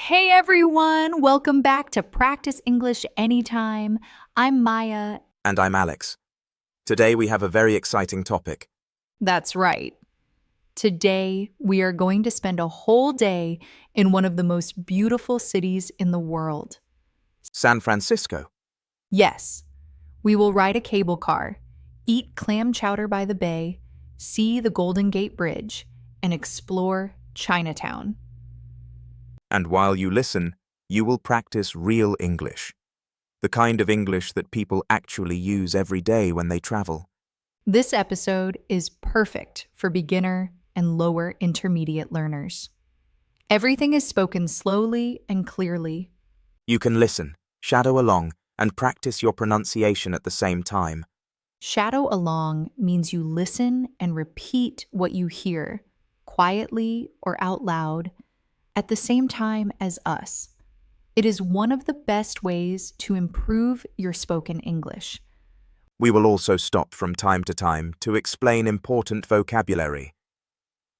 Hey everyone, welcome back to Practice English Anytime. I'm Maya. And I'm Alex. Today we have a very exciting topic. That's right. Today we are going to spend a whole day in one of the most beautiful cities in the world. San Francisco. Yes, we will ride a cable car, eat clam chowder by the bay, see the Golden Gate Bridge, and explore Chinatown. And while you listen, you will practice real English. The kind of English that people actually use every day when they travel. This episode is perfect for beginner and lower intermediate learners. Everything is spoken slowly and clearly. You can listen, shadow along, and practice your pronunciation at the same time. Shadow along means you listen and repeat what you hear, quietly or out loud, at the same time as us. It is one of the best ways to improve your spoken English. We will also stop from time to time to explain important vocabulary.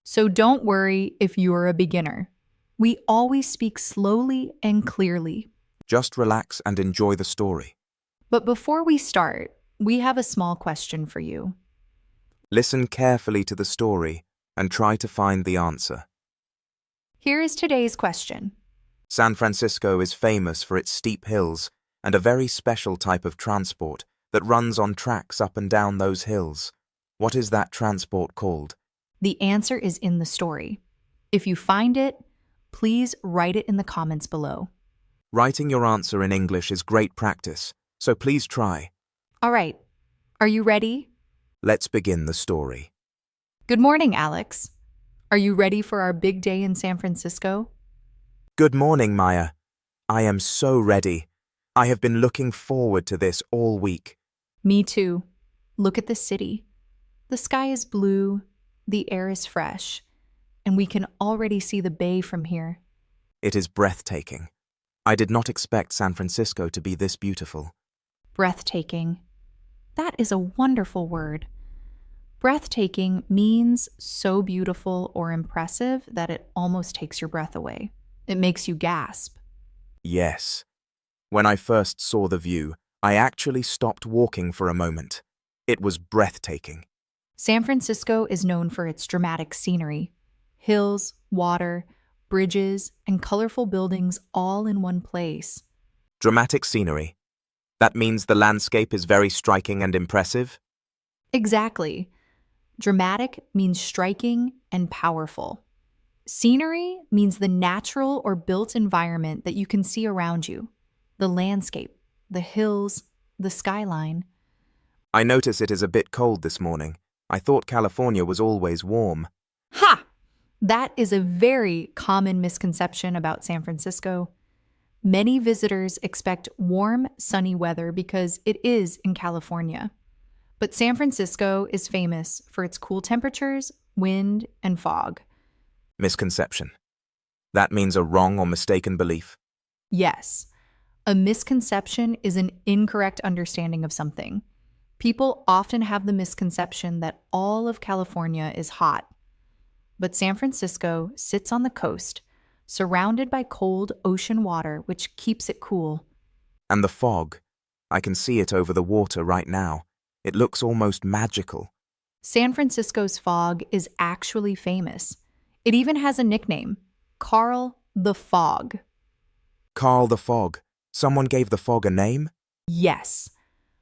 So don't worry if you're a beginner. We always speak slowly and clearly. Just relax and enjoy the story. But before we start, we have a small question for you. Listen carefully to the story and try to find the answer. Here is today's question. San Francisco is famous for its steep hills and a very special type of transport that runs on tracks up and down those hills. What is that transport called? The answer is in the story. If you find it, please write it in the comments below. Writing your answer in English is great practice, so please try. All right, are you ready? Let's begin the story. Good morning, Alex. Are you ready for our big day in San Francisco? Good morning, Maya. I am so ready. I have been looking forward to this all week. Me too. Look at the city. The sky is blue, the air is fresh, and we can already see the bay from here. It is breathtaking. I did not expect San Francisco to be this beautiful. Breathtaking. That is a wonderful word. Breathtaking means so beautiful or impressive that it almost takes your breath away. It makes you gasp. Yes. When I first saw the view, I actually stopped walking for a moment. It was breathtaking. San Francisco is known for its dramatic scenery. Hills, water, bridges, and colorful buildings all in one place. Dramatic scenery. That means the landscape is very striking and impressive? Exactly. Dramatic means striking and powerful. Scenery means the natural or built environment that you can see around you. The landscape, the hills, the skyline. I notice it is a bit cold this morning. I thought California was always warm. Ha! That is a very common misconception about San Francisco. Many visitors expect warm, sunny weather because it is in California. But San Francisco is famous for its cool temperatures, wind, and fog. Misconception. That means a wrong or mistaken belief. Yes, a misconception is an incorrect understanding of something. People often have the misconception that all of California is hot. But San Francisco sits on the coast, surrounded by cold ocean water, which keeps it cool. And the fog. I can see it over the water right now. It looks almost magical. San Francisco's fog is actually famous. It even has a nickname, Carl the Fog. Carl the Fog. Someone gave the fog a name? Yes.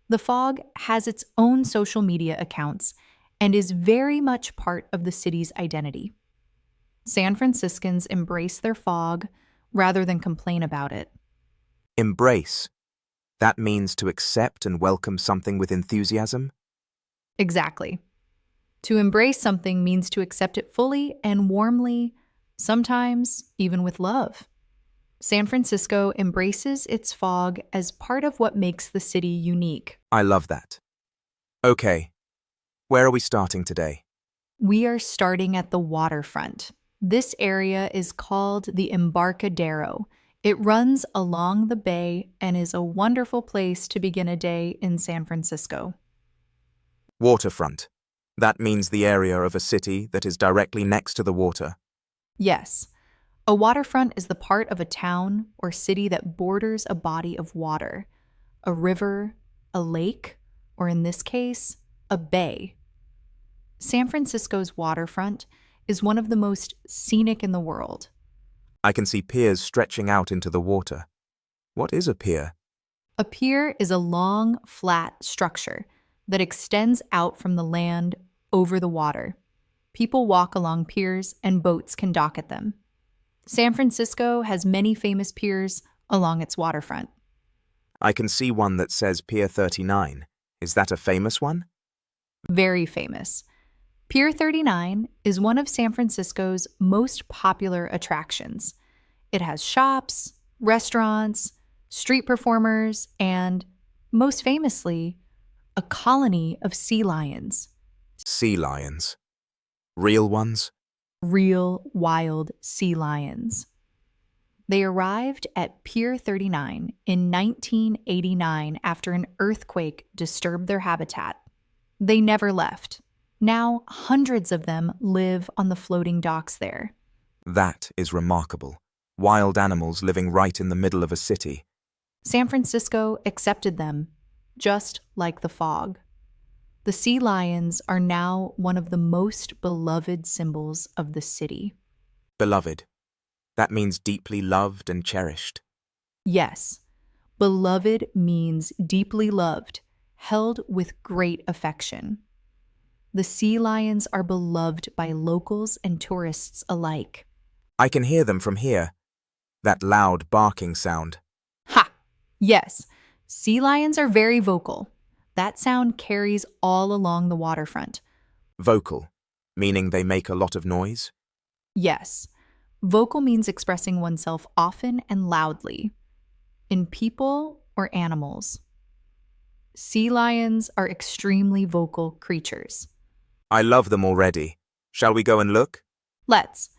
The fog has its own social media accounts and is very much part of the city's identity. San Franciscans embrace their fog rather than complain about it. Embrace. That means to accept and welcome something with enthusiasm? Exactly. To embrace something means to accept it fully and warmly, sometimes even with love. San Francisco embraces its fog as part of what makes the city unique. I love that. Okay, where are we starting today? We are starting at the waterfront. This area is called the Embarcadero. It runs along the bay and is a wonderful place to begin a day in San Francisco. Waterfront. That means the area of a city that is directly next to the water. Yes, A waterfront is the part of a town or city that borders a body of water, a river, a lake, or in this case, a bay. San Francisco's waterfront is one of the most scenic in the world. I can see piers stretching out into the water. What is a pier? A pier is a long, flat structure that extends out from the land over the water. People walk along piers and boats can dock at them. San Francisco has many famous piers along its waterfront. I can see one that says Pier 39. Is that a famous one? Very famous. Pier 39 is one of San Francisco's most popular attractions. It has shops, restaurants, street performers, and, most famously, a colony of sea lions. Sea lions. Real ones? Real, wild sea lions. They arrived at Pier 39 in 1989 after an earthquake disturbed their habitat. They never left. Now, hundreds of them live on the floating docks there. That is remarkable. Wild animals living right in the middle of a city. San Francisco accepted them, just like the fog. The sea lions are now one of the most beloved symbols of the city. Beloved. That means deeply loved and cherished. Yes, beloved means deeply loved, held with great affection. The sea lions are beloved by locals and tourists alike. I can hear them from here. That loud barking sound. Ha! Yes, sea lions are very vocal. That sound carries all along the waterfront. Vocal, meaning they make a lot of noise? Yes, vocal means expressing oneself often and loudly, in people or animals. Sea lions are extremely vocal creatures. I love them already. Shall we go and look? Let's.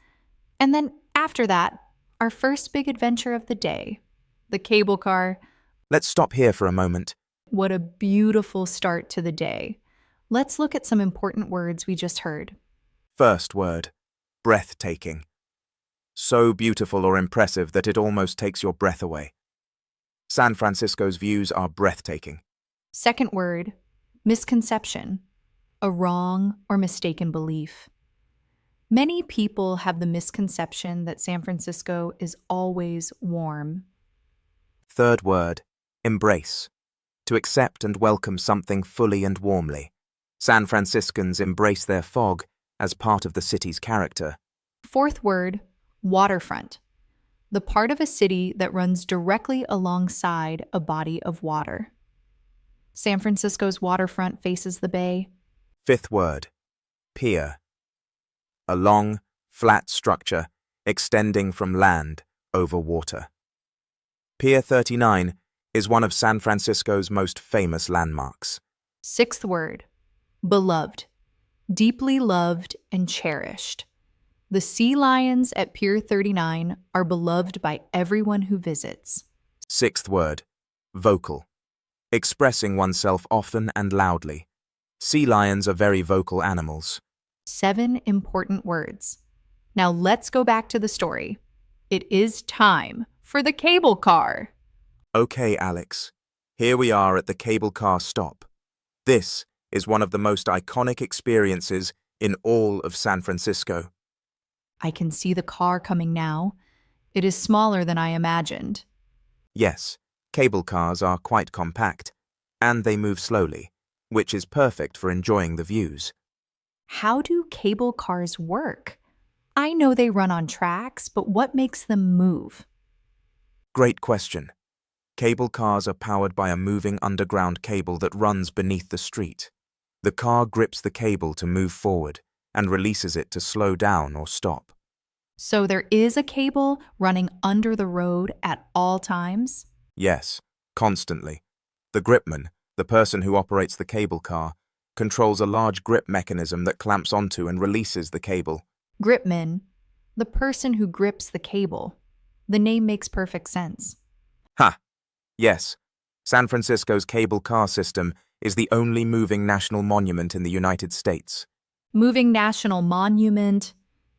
And then after that, our first big adventure of the day, the cable car. Let's stop here for a moment. What a beautiful start to the day. Let's look at some important words we just heard. First word, breathtaking. So beautiful or impressive that it almost takes your breath away. San Francisco's views are breathtaking. Second word, misconception, a wrong or mistaken belief. Many people have the misconception that San Francisco is always warm. Third word, embrace. To accept and welcome something fully and warmly. San Franciscans embrace their fog as part of the city's character. Fourth word, waterfront. The part of a city that runs directly alongside a body of water. San Francisco's waterfront faces the bay. Fifth word, pier. A long, flat structure extending from land over water. Pier 39 is one of San Francisco's most famous landmarks. Sixth word, beloved. Deeply loved and cherished. The sea lions at Pier 39 are beloved by everyone who visits. Sixth word, vocal. Expressing oneself often and loudly. Sea lions are very vocal animals. 7 important words. Now let's go back to the story. It is time for the cable car. Okay, Alex. Here we are at the cable car stop. This is one of the most iconic experiences in all of San Francisco. I can see the car coming now. It is smaller than I imagined. Yes, cable cars are quite compact, and they move slowly, which is perfect for enjoying the views. How do cable cars work? I know they run on tracks, but what makes them move? Great question. Cable cars are powered by a moving underground cable that runs beneath the street. The car grips the cable to move forward and releases it to slow down or stop. So there is a cable running under the road at all times? Yes, constantly. The gripman, the person who operates the cable car, controls a large grip mechanism that clamps onto and releases the cable. Gripman, the person who grips the cable. The name makes perfect sense. Ha! Yes, San Francisco's cable car system is the only moving national monument in the United States. Moving national monument.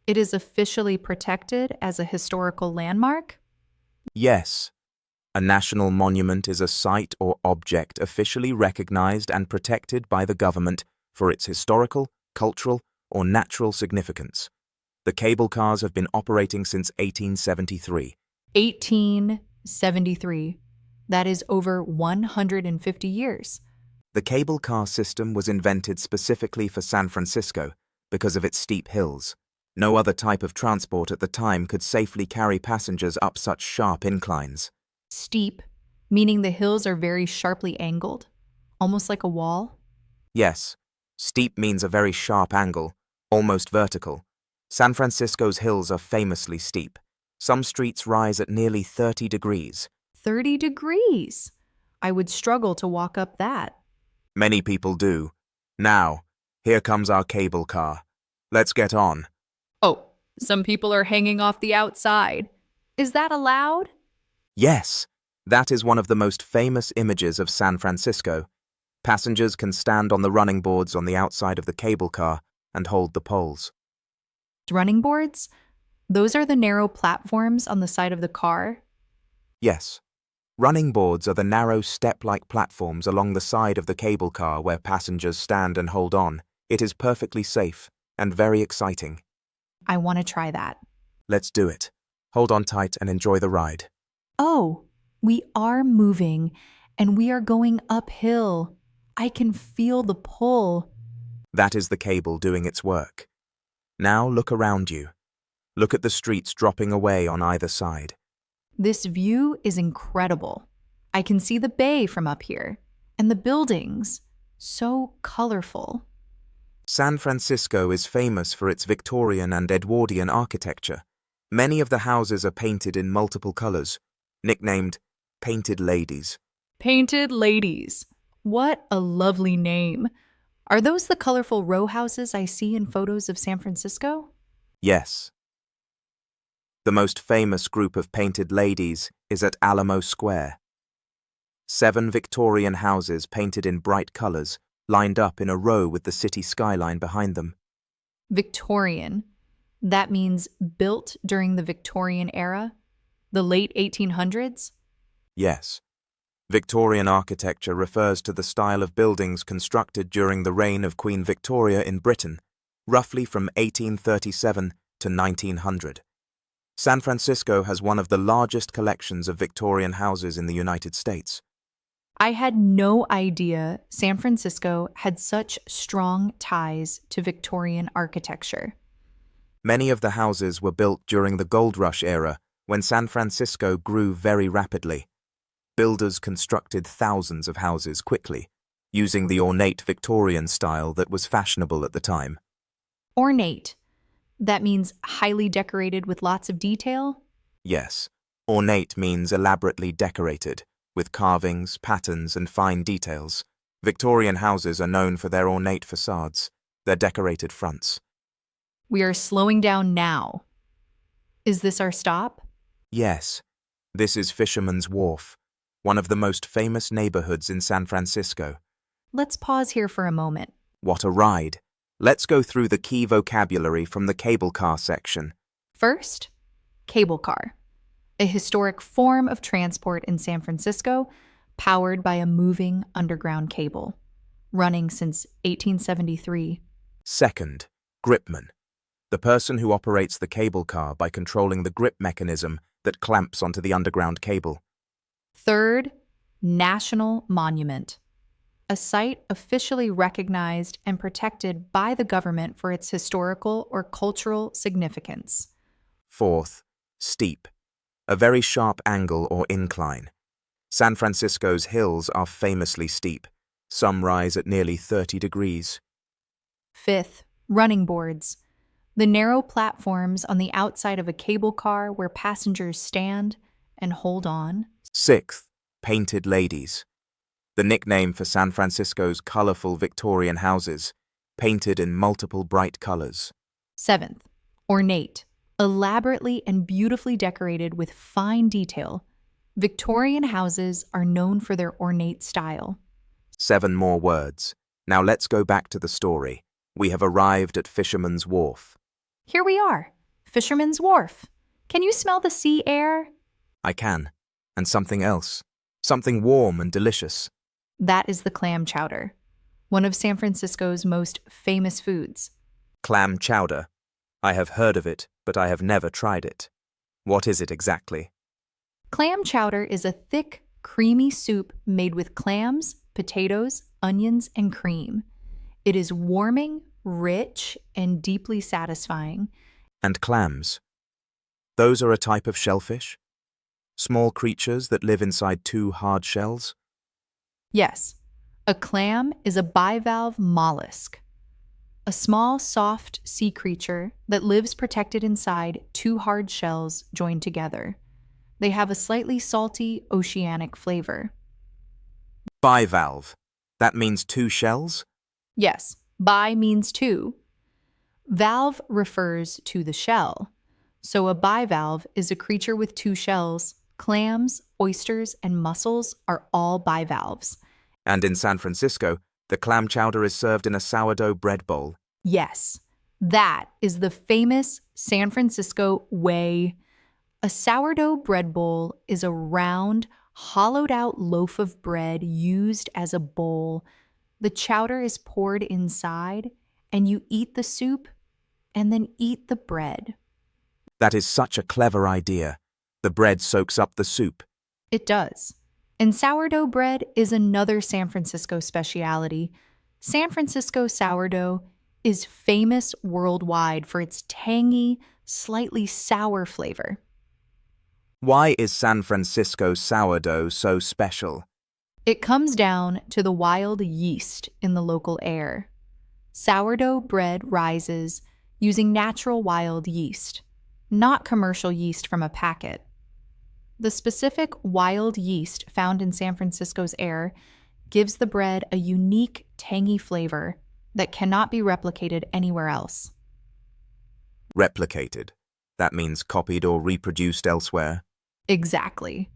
It is officially protected as a historical landmark? Yes. A national monument is a site or object officially recognized and protected by the government for its historical, cultural, or natural significance. The cable cars have been operating since 1873. 1873. That is over 150 years. The cable car system was invented specifically for San Francisco because of its steep hills. No other type of transport at the time could safely carry passengers up such sharp inclines. Steep, meaning the hills are very sharply angled, almost like a wall. Yes, steep means a very sharp angle, almost vertical. San Francisco's hills are famously steep. Some streets rise at nearly 30 degrees. 30 degrees. I would struggle to walk up that. Many people do. Now, here comes our cable car. Let's get on. Oh, some people are hanging off the outside. Is that allowed? Yes, that is one of the most famous images of San Francisco. Passengers can stand on the running boards on the outside of the cable car and hold the poles. Running boards? Those are the narrow platforms on the side of the car? Yes. Running boards are the narrow step-like platforms along the side of the cable car where passengers stand and hold on. It is perfectly safe and very exciting. I want to try that. Let's do it. Hold on tight and enjoy the ride. Oh, we are moving and we are going uphill. I can feel the pull. That is the cable doing its work. Now look around you. Look at the streets dropping away on either side. This view is incredible. I can see the bay from up here and the buildings. So colorful. San Francisco is famous for its Victorian and Edwardian architecture. Many of the houses are painted in multiple colors, nicknamed Painted Ladies. Painted Ladies. What a lovely name. Are those the colorful row houses I see in photos of San Francisco? Yes. The most famous group of painted ladies is at Alamo Square. 7 Victorian houses painted in bright colors, lined up in a row with the city skyline behind them. Victorian. That means built during the Victorian era? The late 1800s? Yes. Victorian architecture refers to the style of buildings constructed during the reign of Queen Victoria in Britain, roughly from 1837 to 1900. San Francisco has one of the largest collections of Victorian houses in the United States. I had no idea San Francisco had such strong ties to Victorian architecture. Many of the houses were built during the Gold Rush era, when San Francisco grew very rapidly. Builders constructed thousands of houses quickly, using the ornate Victorian style that was fashionable at the time. Ornate. That means highly decorated with lots of detail? Yes, ornate means elaborately decorated, with carvings, patterns, and fine details. Victorian houses are known for their ornate facades, their decorated fronts. We are slowing down now. Is this our stop? Yes, this is Fisherman's Wharf, one of the most famous neighborhoods in San Francisco. Let's pause here for a moment. What a ride! Let's go through the key vocabulary from the cable car section. First, cable car, a historic form of transport in San Francisco powered by a moving underground cable, running since 1873. Second, gripman, the person who operates the cable car by controlling the grip mechanism that clamps onto the underground cable. Third, national monument, a site officially recognized and protected by the government for its historical or cultural significance. Fourth, steep, a very sharp angle or incline. San Francisco's hills are famously steep. Some rise at nearly 30 degrees. Fifth, running boards, the narrow platforms on the outside of a cable car where passengers stand and hold on. Sixth, painted ladies, the nickname for San Francisco's colorful Victorian houses, painted in multiple bright colors. Seventh, ornate, elaborately and beautifully decorated with fine detail. Victorian houses are known for their ornate style. 7 more words. Now let's go back to the story. We have arrived at Fisherman's Wharf. Here we are. Fisherman's Wharf. Can you smell the sea air? I can. And something else. Something warm and delicious. That is the clam chowder, one of San Francisco's most famous foods. Clam chowder. I have heard of it, but I have never tried it. What is it exactly? Clam chowder is a thick, creamy soup made with clams, potatoes, onions, and cream. It is warming, rich, and deeply satisfying. And clams. Those are a type of shellfish? Small creatures that live inside two hard shells? Yes, a clam is a bivalve mollusk, a small, soft sea creature that lives protected inside two hard shells joined together. They have a slightly salty, oceanic flavor. Bivalve. That means two shells? Yes, bi means two. Valve refers to the shell. So a bivalve is a creature with two shells. Clams, oysters, and mussels are all bivalves. And in San Francisco, the clam chowder is served in a sourdough bread bowl. Yes, that is the famous San Francisco way. A sourdough bread bowl is a round, hollowed-out loaf of bread used as a bowl. The chowder is poured inside, and you eat the soup and then eat the bread. That is such a clever idea. The bread soaks up the soup. It does. And sourdough bread is another San Francisco speciality. San Francisco sourdough is famous worldwide for its tangy, slightly sour flavor. Why is San Francisco sourdough so special? It comes down to the wild yeast in the local air. Sourdough bread rises using natural wild yeast, not commercial yeast from a packet. The specific wild yeast found in San Francisco's air gives the bread a unique, tangy flavor that cannot be replicated anywhere else. Replicated. That means copied or reproduced elsewhere. Exactly.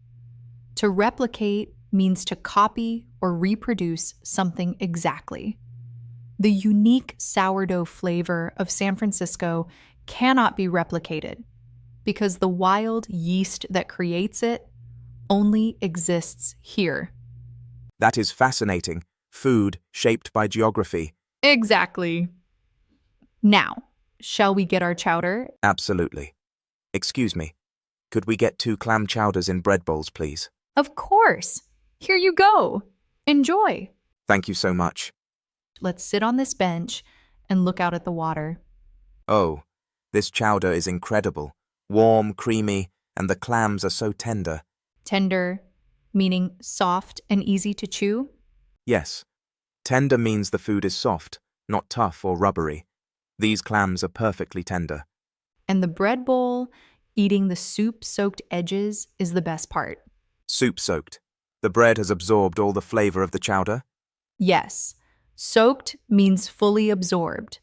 To replicate means to copy or reproduce something exactly. The unique sourdough flavor of San Francisco cannot be replicated because the wild yeast that creates it only exists here. That is fascinating. Food shaped by geography. Exactly. Now, shall we get our chowder? Absolutely. Excuse me. Could we get 2 clam chowders in bread bowls, please? Of course. Here you go. Enjoy. Thank you so much. Let's sit on this bench and look out at the water. Oh, this chowder is incredible. Warm, creamy, and the clams are so tender. Tender, meaning soft and easy to chew? Yes. Tender means the food is soft, not tough or rubbery. These clams are perfectly tender. And the bread bowl, eating the soup-soaked edges, is the best part. Soup-soaked. The bread has absorbed all the flavor of the chowder? Yes. Soaked means fully absorbed.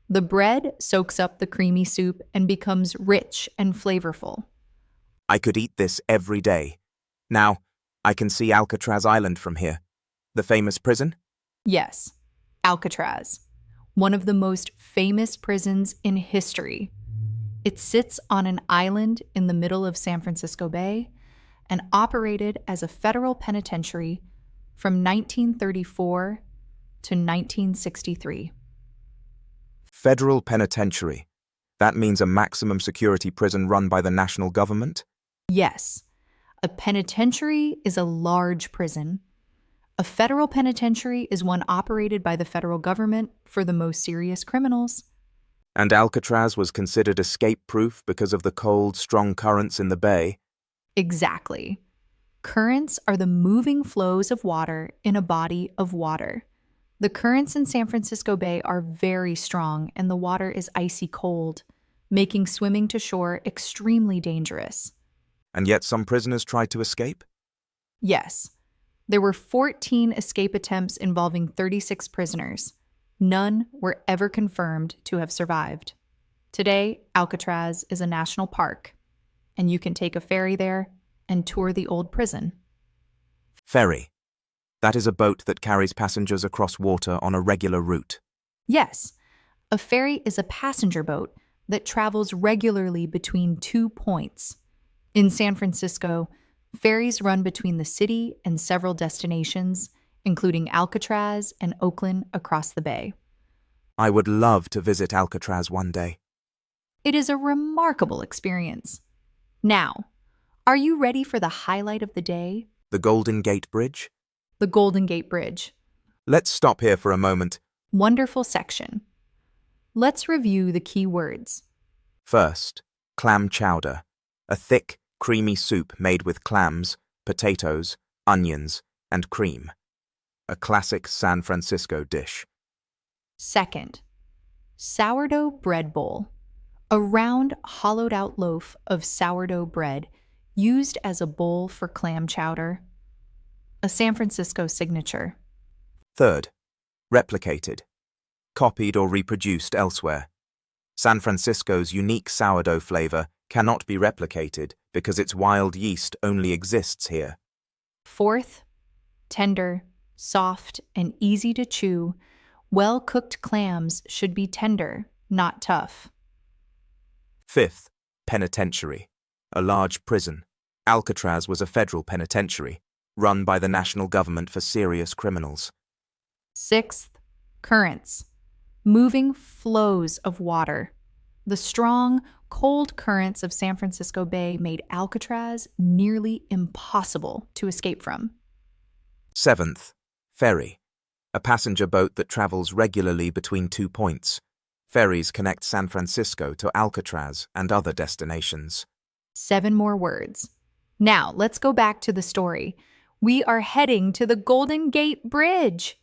The bread soaks up the creamy soup and becomes rich and flavorful. I could eat this every day. Now, I can see Alcatraz Island from here. The famous prison? Yes, Alcatraz, one of the most famous prisons in history. It sits on an island in the middle of San Francisco Bay and operated as a federal penitentiary from 1934 to 1963. Federal penitentiary. That means a maximum security prison run by the national government? Yes, a penitentiary is a large prison. A federal penitentiary is one operated by the federal government for the most serious criminals. And Alcatraz was considered escape-proof because of the cold, strong currents in the bay? Exactly. Currents are the moving flows of water in a body of water. The currents in San Francisco Bay are very strong and the water is icy cold, making swimming to shore extremely dangerous. And yet some prisoners tried to escape? Yes. There were 14 escape attempts involving 36 prisoners. None were ever confirmed to have survived. Today, Alcatraz is a national park, and you can take a ferry there and tour the old prison. Ferry. That is a boat that carries passengers across water on a regular route. Yes, a ferry is a passenger boat that travels regularly between 2 points. In San Francisco, ferries run between the city and several destinations, including Alcatraz and Oakland across the bay. I would love to visit Alcatraz one day. It is a remarkable experience. Now, are you ready for the highlight of the day? The Golden Gate Bridge? The Golden Gate Bridge. Let's stop here for a moment. Wonderful section. Let's review the key words. First, clam chowder, a thick, creamy soup made with clams, potatoes, onions, and cream. A classic San Francisco dish. Second, sourdough bread bowl, a round, hollowed-out loaf of sourdough bread used as a bowl for clam chowder. A San Francisco signature. Third, replicated, copied or reproduced elsewhere. San Francisco's unique sourdough flavor cannot be replicated because its wild yeast only exists here. Fourth, tender, soft, and easy to chew. Well-cooked clams should be tender, not tough. Fifth, penitentiary, a large prison. Alcatraz was a federal penitentiary, run by the national government for serious criminals. Sixth, currents, moving flows of water. The strong, cold currents of San Francisco Bay made Alcatraz nearly impossible to escape from. Seventh, ferry, a passenger boat that travels regularly between 2 points. Ferries connect San Francisco to Alcatraz and other destinations. 7 more words. Now, let's go back to the story. We are heading to the Golden Gate Bridge.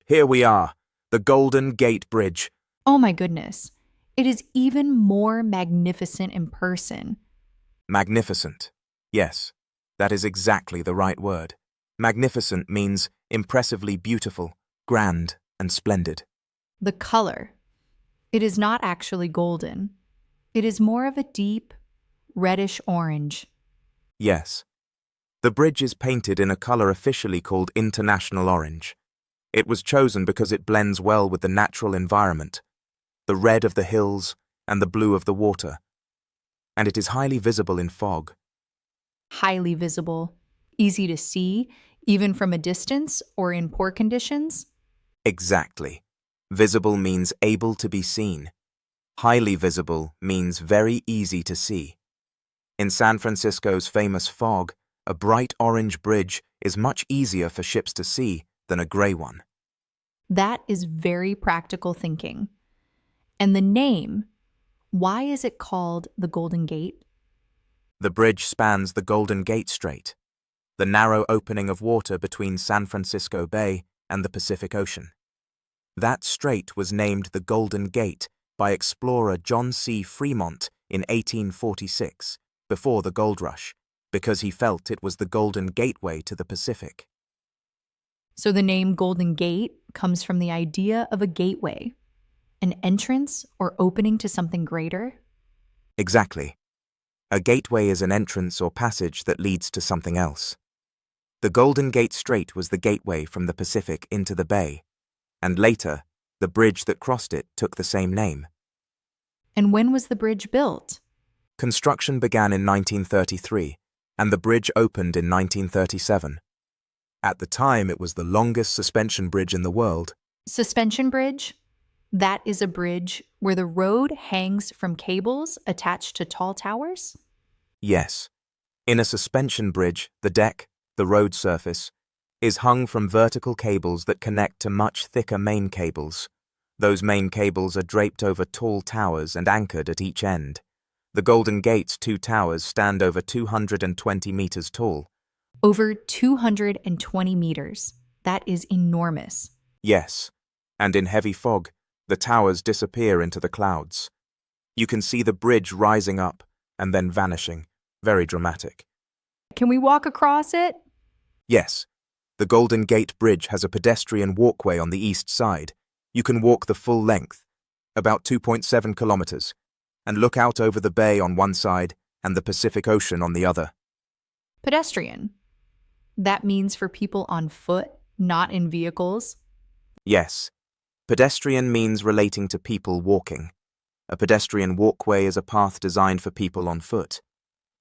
Here we are, the Golden Gate Bridge. Oh my goodness. It is even more magnificent in person. Magnificent. Yes, that is exactly the right word. Magnificent means impressively beautiful, grand, and splendid. The color. It is not actually golden. It is more of a deep, reddish orange. Yes. The bridge is painted in a color officially called International Orange. It was chosen because it blends well with the natural environment, the red of the hills and the blue of the water, and it is highly visible in fog. Highly visible. Easy to see, even from a distance or in poor conditions. Exactly. Visible means able to be seen. Highly visible means very easy to see. In San Francisco's famous fog, a bright orange bridge is much easier for ships to see than a gray one. That is very practical thinking. And the name, why is it called the Golden Gate? The bridge spans the Golden Gate Strait, the narrow opening of water between San Francisco Bay and the Pacific Ocean. That strait was named the Golden Gate by explorer John C. Fremont in 1846, before the gold rush, because he felt it was the golden gateway to the Pacific. So the name Golden Gate comes from the idea of a gateway, an entrance or opening to something greater? Exactly. A gateway is an entrance or passage that leads to something else. The Golden Gate Strait was the gateway from the Pacific into the bay, and later, the bridge that crossed it took the same name. And when was the bridge built? Construction began in 1933, and the bridge opened in 1937. At the time, it was the longest suspension bridge in the world. Suspension bridge? That is a bridge where the road hangs from cables attached to tall towers? Yes. In a suspension bridge, the deck, the road surface, is hung from vertical cables that connect to much thicker main cables. Those main cables are draped over tall towers and anchored at each end. The Golden Gate's 2 towers stand over 220 meters tall. Over 220 meters. That is enormous. Yes, and in heavy fog, the towers disappear into the clouds. You can see the bridge rising up and then vanishing. Very dramatic. Can we walk across it? Yes. The Golden Gate Bridge has a pedestrian walkway on the east side. You can walk the full length, about 2.7 kilometers, and look out over the bay on one side and the Pacific Ocean on the other. Pedestrian. That means for people on foot, not in vehicles? Yes. Pedestrian means relating to people walking. A pedestrian walkway is a path designed for people on foot.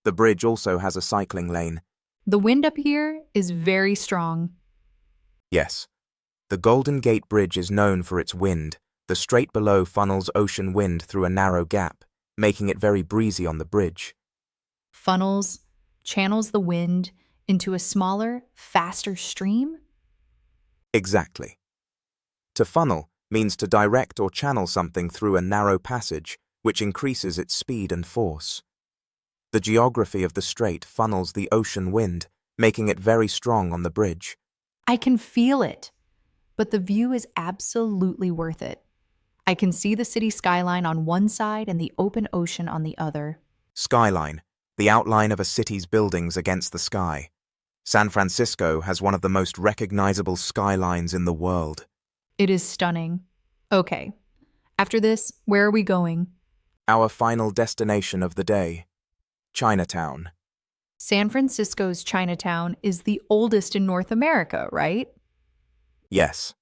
The bridge also has a cycling lane. The wind up here is very strong. Yes. The Golden Gate Bridge is known for its wind. The strait below funnels ocean wind through a narrow gap, making it very breezy on the bridge. Channels the wind into a smaller, faster stream? Exactly. To funnel means to direct or channel something through a narrow passage, which increases its speed and force. The geography of the strait funnels the ocean wind, making it very strong on the bridge. I can feel it, but the view is absolutely worth it. I can see the city skyline on one side and the open ocean on the other. Skyline, the outline of a city's buildings against the sky. San Francisco has one of the most recognizable skylines in the world. It is stunning. Okay, after this, where are we going? Our final destination of the day, Chinatown. San Francisco's Chinatown is the oldest in North America, right? Yes.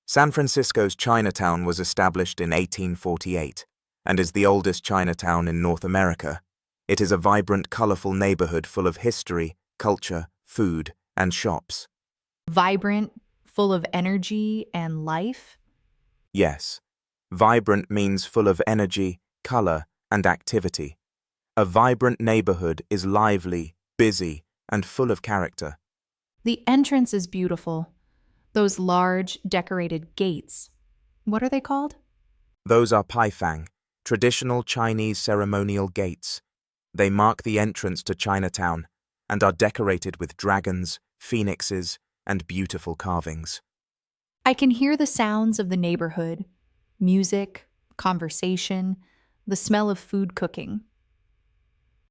San Francisco's Chinatown was established in 1848 and is the oldest Chinatown in North America. It is a vibrant, colorful neighborhood full of history, culture, food, and shops. Vibrant, full of energy and life? Yes. Vibrant means full of energy, color, and activity. A vibrant neighborhood is lively, busy, and full of character. The entrance is beautiful. Those large, decorated gates. What are they called? Those are paifang, traditional Chinese ceremonial gates. They mark the entrance to Chinatown and are decorated with dragons, phoenixes, and beautiful carvings. I can hear the sounds of the neighborhood, music, conversation, the smell of food cooking.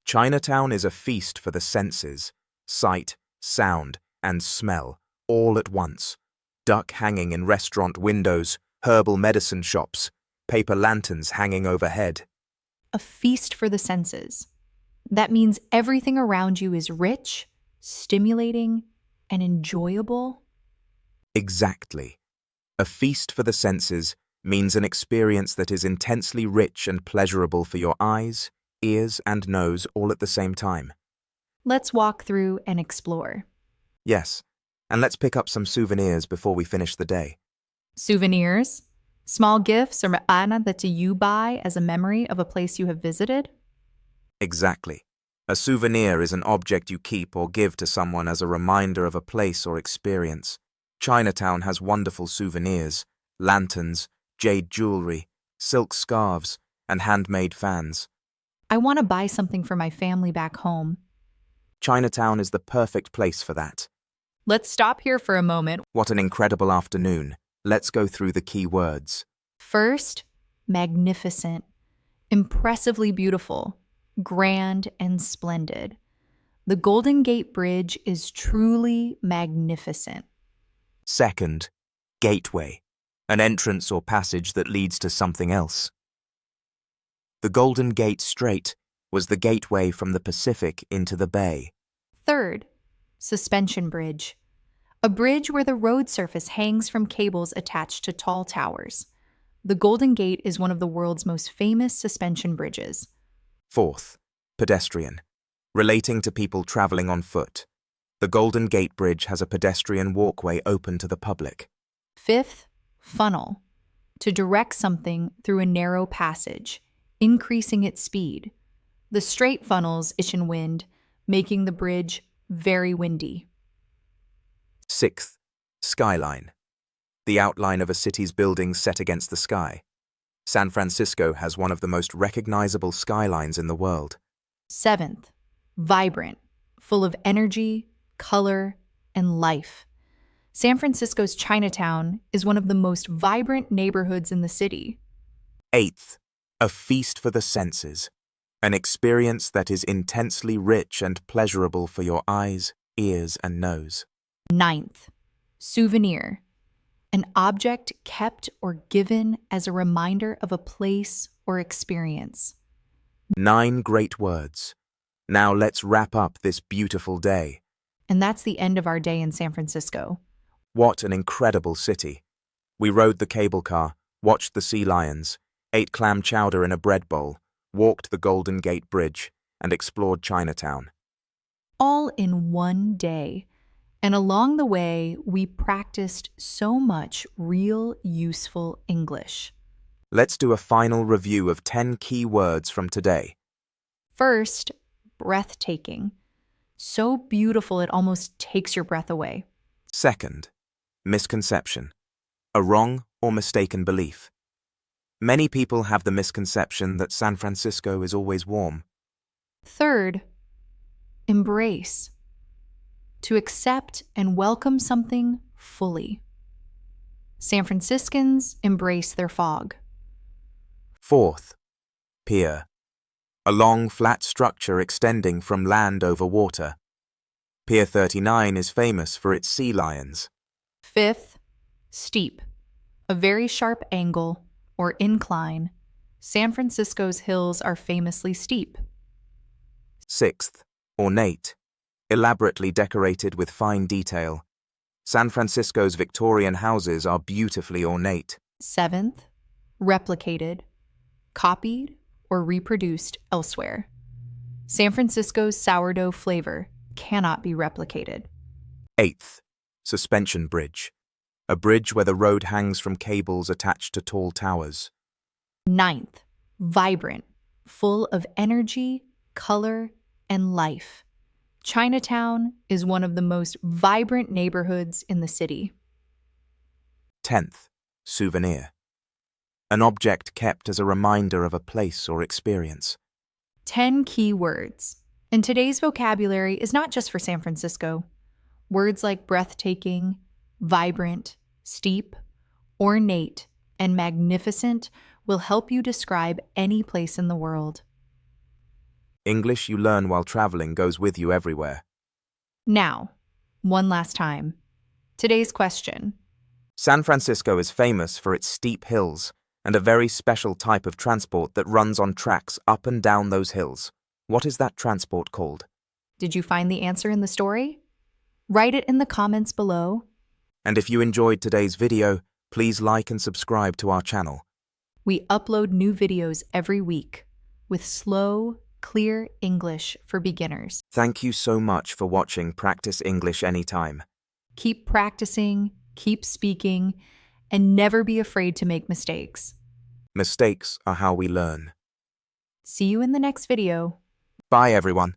Chinatown is a feast for the senses, sight, sound, and smell, all at once. Duck hanging in restaurant windows, herbal medicine shops, paper lanterns hanging overhead. A feast for the senses. That means everything around you is rich, stimulating, and enjoyable. Exactly. A feast for the senses means an experience that is intensely rich and pleasurable for your eyes, ears, and nose all at the same time. Let's walk through and explore. Yes, and let's pick up some souvenirs before we finish the day. Souvenirs? Small gifts or ma'ana that you buy as a memory of a place you have visited? Exactly. A souvenir is an object you keep or give to someone as a reminder of a place or experience. Chinatown has wonderful souvenirs, lanterns, jade jewelry, silk scarves, and handmade fans. I want to buy something for my family back home. Chinatown is the perfect place for that. Let's stop here for a moment. What an incredible afternoon. Let's go through the key words. First, magnificent, impressively beautiful, grand and splendid. The Golden Gate Bridge is truly magnificent. Second, gateway, an entrance or passage that leads to something else. The Golden Gate Strait was the gateway from the Pacific into the bay. Third, suspension bridge. A bridge where the road surface hangs from cables attached to tall towers. The Golden Gate is one of the world's most famous suspension bridges. Fourth, pedestrian, relating to people traveling on foot. The Golden Gate Bridge has a pedestrian walkway open to the public. Fifth, funnel, to direct something through a narrow passage, increasing its speed. The strait funnels ocean wind, making the bridge very windy. Sixth, skyline, the outline of a city's buildings set against the sky. San Francisco has one of the most recognizable skylines in the world. Seventh, vibrant, full of energy, color, and life. San Francisco's Chinatown is one of the most vibrant neighborhoods in the city. Eighth, a feast for the senses, an experience that is intensely rich and pleasurable for your eyes, ears, and nose. Ninth, souvenir, an object kept or given as a reminder of a place or experience. 9 great words. Now let's wrap up this beautiful day. And that's the end of our day in San Francisco. What an incredible city. We rode the cable car, watched the sea lions, ate clam chowder in a bread bowl, walked the Golden Gate Bridge, and explored Chinatown. All in one day. And along the way, we practiced so much real, useful English. Let's do a final review of 10 key words from today. First, breathtaking. So beautiful it almost takes your breath away. Second, misconception. A wrong or mistaken belief. Many people have the misconception that San Francisco is always warm. Third, embrace. To accept and welcome something fully. San Franciscans embrace their fog. Fourth, pier. A long, flat structure extending from land over water. Pier 39 is famous for its sea lions. Fifth, steep. A very sharp angle or incline. San Francisco's hills are famously steep. Sixth, ornate. Elaborately decorated with fine detail. San Francisco's Victorian houses are beautifully ornate. Seventh, replicated. Copied or reproduced elsewhere. San Francisco's sourdough flavor cannot be replicated. Eighth, suspension bridge. A bridge where the road hangs from cables attached to tall towers. Ninth, vibrant, full of energy, color, and life. Chinatown is one of the most vibrant neighborhoods in the city. 10th, souvenir. An object kept as a reminder of a place or experience. 10 key words. And today's vocabulary is not just for San Francisco. Words like breathtaking, vibrant, steep, ornate, and magnificent will help you describe any place in the world. English you learn while traveling goes with you everywhere. Now, one last time. Today's question. San Francisco is famous for its steep hills and a very special type of transport that runs on tracks up and down those hills. What is that transport called? Did you find the answer in the story? Write it in the comments below. And if you enjoyed today's video, please like and subscribe to our channel. We upload new videos every week with slow, clear English for beginners. Thank you so much for watching Practice English Anytime. Keep practicing, keep speaking, and never be afraid to make mistakes. Mistakes are how we learn. See you in the next video. Bye, everyone.